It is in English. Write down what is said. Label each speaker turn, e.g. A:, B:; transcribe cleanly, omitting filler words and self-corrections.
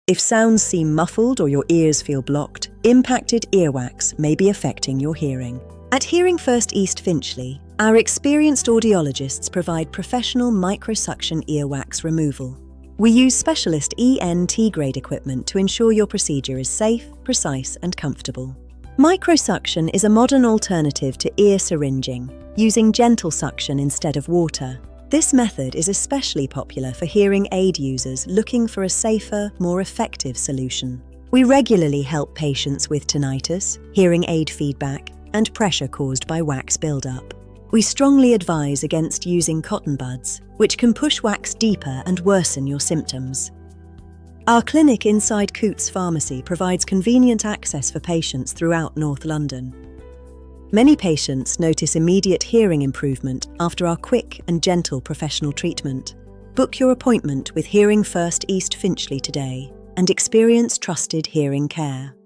A: If sounds seem muffled or your ears feel blocked, impacted earwax may be affecting your hearing. At Hearing First East Finchley, our experienced audiologists provide professional microsuction earwax removal. We use specialist ENT grade equipment to ensure your procedure is safe, precise, and comfortable. Microsuction is a modern alternative to ear syringe-ing, using gentle suction instead of water. This method is especially popular for hearing aid users looking for a safer, more effective solution. We regularly help patients with tinnitus, hearing aid feedback, and pressure caused by wax buildup. We strongly advise against using cotton buds, which can push wax deeper and worsen your symptoms. Our clinic inside Cootes Pharmacy provides convenient access for patients throughout North London. Many patients notice immediate hearing improvement after our quick and gentle professional treatment. Book your appointment with Hearing First East Finchley today and experience trusted hearing care.